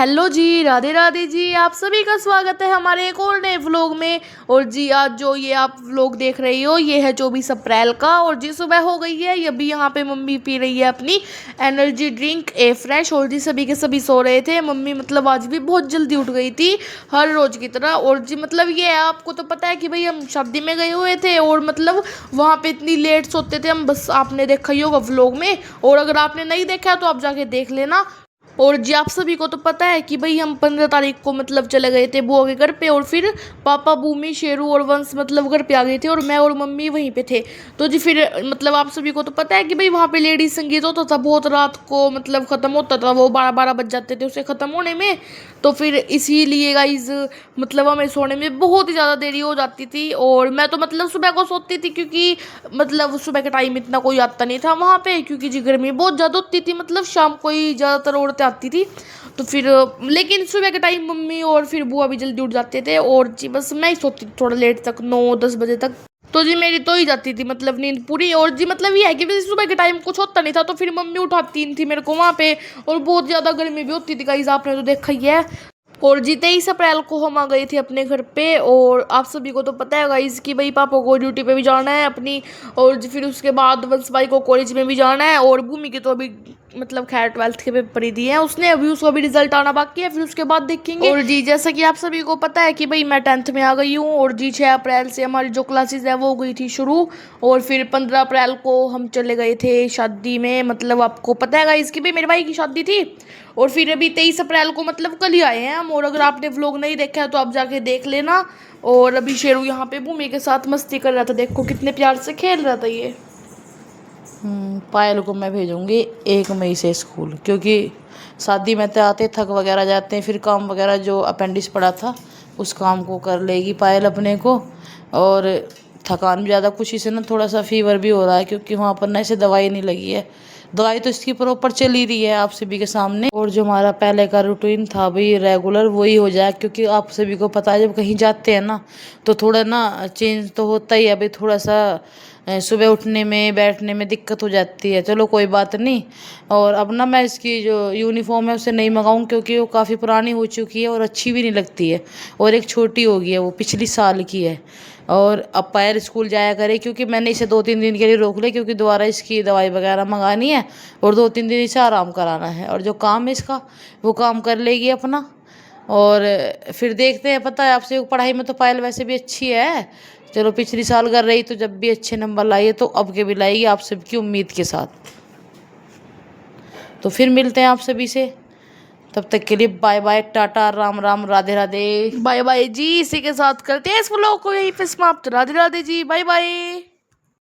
Hello जी, राधे राधे जी। आप सभी का स्वागत है हमारे एक और नए व्लॉग में। और जी आज जो ये आप व्लॉग देख रही हो ये है 24 अप्रैल का। और जी सुबह हो गई है, अभी यहाँ पे मम्मी पी रही है अपनी एनर्जी ड्रिंक ए फ्रेश। और जी सभी के सभी सो रहे थे। मम्मी मतलब आज भी बहुत जल्दी उठ गई थी हर रोज़ की तरह। और जी मतलब ये है, आपको तो पता है कि भाई हम शादी में गए हुए थे और मतलब वहाँ पे इतनी लेट सोते थे हम, बस आपने देखा ही होगा व्लॉग में। और अगर आपने नहीं देखा तो आप जाके देख लेना। और जी आप सभी को तो पता है कि भाई हम 15 तारीख को मतलब चले गए थे बुआ के घर पे। और फिर पापा, भूमि, शेरू और वंश मतलब घर पे आ गए थे और मैं और मम्मी वहीं पे थे। तो जी फिर मतलब आप सभी को तो पता है कि भाई वहाँ पे लेडीज संगीत होता था बहुत रात को, मतलब ख़त्म होता था, वो 12-12 बज जाते थे उसे ख़त्म होने में। तो फिर इसीलिए गाइज मतलब हमें सोने में बहुत ही ज़्यादा देरी हो जाती थी। और मैं तो मतलब सुबह को सोती थी क्योंकि मतलब सुबह के टाइम इतना कोई आता नहीं था वहाँ पे, क्योंकि जी गर्मी बहुत ज़्यादा होती थी, मतलब शाम को ही ज़्यादातर औरतें आती थी। तो फिर लेकिन सुबह के टाइम मम्मी और फिर बुआ भी जल्दी उठ जाते थे। और जी बस मैं ही सोती थी थोड़ा लेट तक, 9-10 बजे तक। तो जी मेरी तो ही जाती थी मतलब नींद पूरी। और जी मतलब ये है कि वैसे सुबह के टाइम कुछ होता नहीं था तो फिर मम्मी उठाती थी मेरे को वहाँ पे। और बहुत ज़्यादा गर्मी भी होती थी गाइस, आपने तो देखा ही है। और जी 23 अप्रैल को हम आ गए थे अपने घर पे। और आप सभी को तो पता है गाइस कि भाई पापा को ड्यूटी पे भी जाना है अपनी। और जी फिर उसके बाद वंश भाई को कॉलेज में भी जाना है। और भूमि के तो अभी मतलब खैर 12th के पेपर ही दिए हैं उसने, अभी उसको अभी रिजल्ट आना बाकी है, फिर उसके बाद देखेंगे। और जी जैसा कि आप सभी को पता है कि भाई मैं 10th में आ गई हूँ। और जी 6 अप्रैल से हमारी जो क्लासेस है वो हो गई थी शुरू। और फिर 15 अप्रैल को हम चले गए थे शादी में, मतलब आपको पता है गाइस कि भाई मेरे भाई की शादी थी। और फिर अभी 23 अप्रैल को मतलब कल ही आए हैं हम। और अगर आपने व्लॉग नहीं देखा है तो आप जाके देख लेना। और अभी शेरू यहाँ पे भूमि के साथ मस्ती कर रहा था, देखो कितने प्यार से खेल रहा था ये। पायल को मैं भेजूंगी 1 मई से स्कूल, क्योंकि शादी में तो आते थक वगैरह जाते हैं, फिर काम वगैरह जो अपेंडिक्स पड़ा था उस काम को कर लेगी पायल अपने को। और थकान भी ज़्यादा, कुछ इसे ना थोड़ा सा फीवर भी हो रहा है, क्योंकि वहाँ पर ना इसे दवाई नहीं लगी है। दवाई तो इसकी प्रॉपर चल ही रही है आप सभी के सामने। और जो हमारा पहले का रूटीन था भाई रेगुलर वही हो जाए, क्योंकि आप सभी को पता है जब कहीं जाते हैं ना तो थोड़ा ना चेंज तो होता ही है भाई, थोड़ा सा सुबह उठने में बैठने में दिक्कत हो जाती है। चलो कोई बात नहीं। और अब ना मैं इसकी जो यूनिफॉर्म है उसे नहीं मंगाऊँ, क्योंकि वो काफ़ी पुरानी हो चुकी है और अच्छी भी नहीं लगती है। और एक छोटी हो गई है, वो पिछली साल की है। और अब पायल स्कूल जाया करे, क्योंकि मैंने इसे 2-3 दिन के लिए रोक लिया, क्योंकि दोबारा इसकी दवाई वगैरह मंगानी है और 2-3 दिन इसे आराम कराना है। और जो काम है इसका वो काम कर लेगी अपना। और फिर देखते हैं, पता है आपसे पढ़ाई में तो पायल वैसे भी अच्छी है। चलो पिछली साल कर रही तो जब भी अच्छे नंबर लाई है तो अब के भी लाएगी, आप सबकी उम्मीद के साथ। तो फिर मिलते हैं आप सभी से, तब तक के लिए बाय बाय, टाटा, राम राम, राधे राधे। बाय बाय जी, इसी के साथ करते हैं इस व्लॉग को यहीं पे समाप्त। Radhe Radhe ji, bye bye.